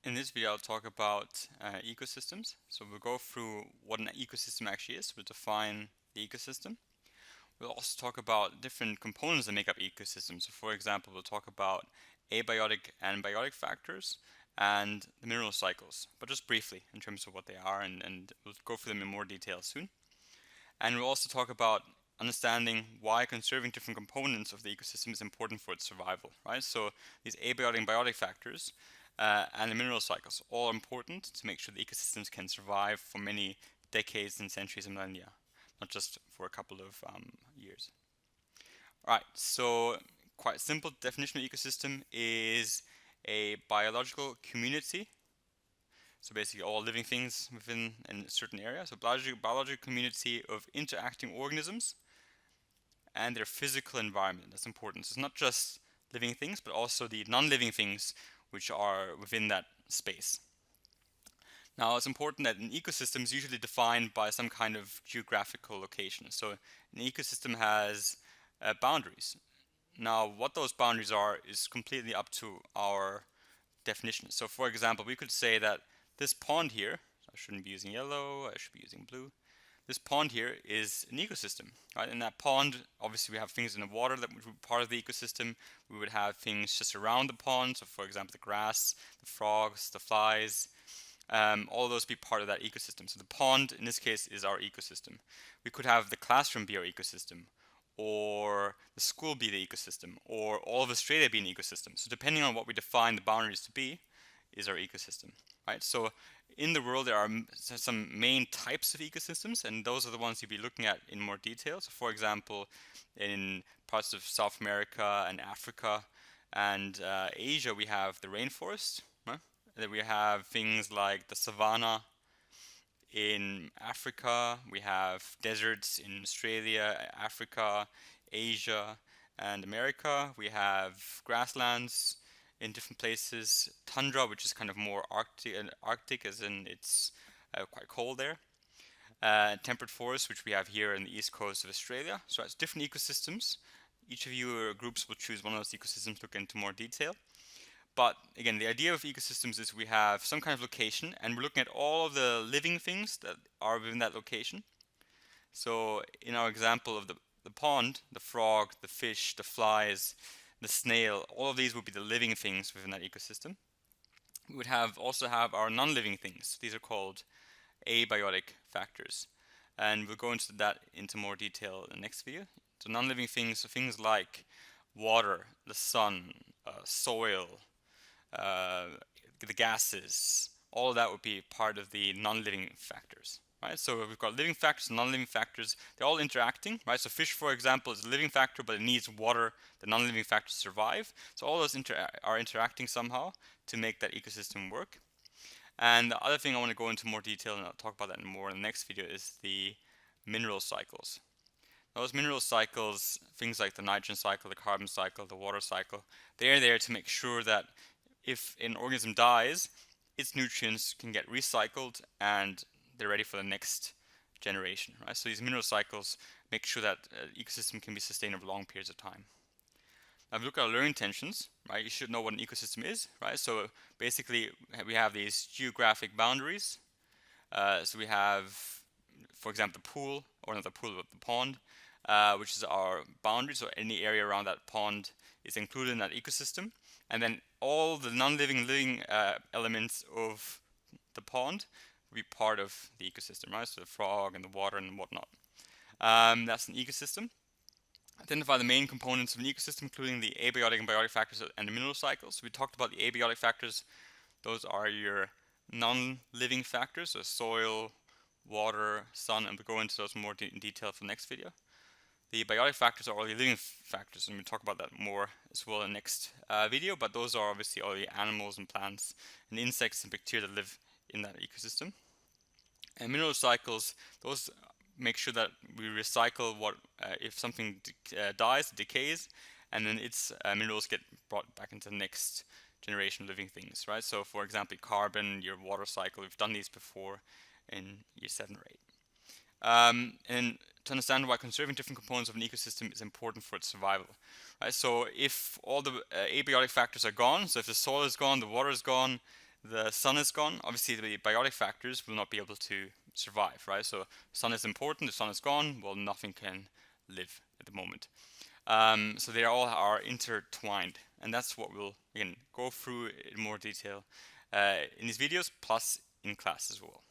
In this video, I'll talk about ecosystems. So we'll go through what an ecosystem actually is. We'll define the ecosystem. We'll also talk about different components that make up ecosystems. So for example, we'll talk about abiotic and biotic factors and the mineral cycles, but just briefly in terms of what they are, and we'll go through them in more detail soon. And we'll also talk about understanding why conserving different components of the ecosystem is important for its survival, right? So these abiotic and biotic factors and the mineral cycles, all important to make sure the ecosystems can survive for many decades and centuries and millennia, not just for a couple of years. All right, so quite simple definition of ecosystem is a biological community. So basically all living things within a certain area. So biological community of interacting organisms and their physical environment. That's important. So it's not just living things, but also the non-living things which are within that space. Now, it's important that an ecosystem is usually defined by some kind of geographical location. So an ecosystem has boundaries. Now, what those boundaries are is completely up to our definition. So for example, we could say that this pond here, I shouldn't be using yellow, I should be using blue. This pond here is an ecosystem, right? In that pond, obviously we have things in the water that would be part of the ecosystem. We would have things just around the pond. So for example, the grass, the frogs, the flies, all of those be part of that ecosystem. So the pond, in this case, is our ecosystem. We could have the classroom be our ecosystem, or the school be the ecosystem, or all of Australia be an ecosystem. So depending on what we define the boundaries to be, is our ecosystem, right? So in the world there are some main types of ecosystems, and those are the ones you'll be looking at in more detail. So for example, in parts of South America and Africa and Asia, we have the rainforest, right? Then we have things like the savanna. In Africa, we have deserts in Australia, Africa, Asia, and America. We have grasslands in different places. Tundra, which is kind of more Arctic as in it's quite cold there. Temperate forests, which we have here in the east coast of Australia. So it's different ecosystems. Each of you groups will choose one of those ecosystems to look into more detail. But again, the idea of ecosystems is we have some kind of location, and we're looking at all of the living things that are within that location. So in our example of the pond, the frog, the fish, the flies, the snail, all of these would be the living things within that ecosystem. We would also have our non-living things. These are called abiotic factors, and we'll go into that into more detail in the next video. So non-living things, so things like water, the sun, soil, the gases, all of that would be part of the non-living factors, right? So we've got living factors and non-living factors. They're all interacting, right? So fish, for example, is a living factor, but it needs water, the non-living factors to survive. So all those are interacting somehow to make that ecosystem work. And the other thing I want to go into more detail, and I'll talk about that more in the next video, is the mineral cycles. Those mineral cycles, things like the nitrogen cycle, the carbon cycle, the water cycle, they're there to make sure that if an organism dies, its nutrients can get recycled and they're ready for the next generation, right? So these mineral cycles make sure that ecosystem can be sustained over long periods of time. Now, if you look at our learning intentions, right, you should know what an ecosystem is, right? So basically, we have these geographic boundaries. So we have, for example, the pool, or not the pool, but the pond, which is our boundary. So any area around that pond is included in that ecosystem. And then all the non-living living elements of the pond will be part of the ecosystem, right? So the frog and the water and whatnot. That's an ecosystem. Identify the main components of an ecosystem, including the abiotic and biotic factors and the mineral cycles. So we talked about the abiotic factors. Those are your non-living factors, so soil, water, sun, and we'll go into those more in detail for the next video. The biotic factors are all the living factors, and we'll talk about that more as well in the next video, but those are obviously all the animals and plants and insects and bacteria that live in that ecosystem. And mineral cycles, those make sure that we recycle what, if something dies, decays, and then its minerals get brought back into the next generation of living things, right? So for example, carbon, your water cycle, we've done these before in year 7 or 8. And to understand why conserving different components of an ecosystem is important for its survival, right? So if all the abiotic factors are gone, so if the soil is gone, the water is gone, the sun is gone, obviously the biotic factors will not be able to survive, right? So sun is important, the sun is gone, well, nothing can live at the moment. So they all are intertwined, and that's what we'll, again, go through in more detail in these videos, plus in class as well.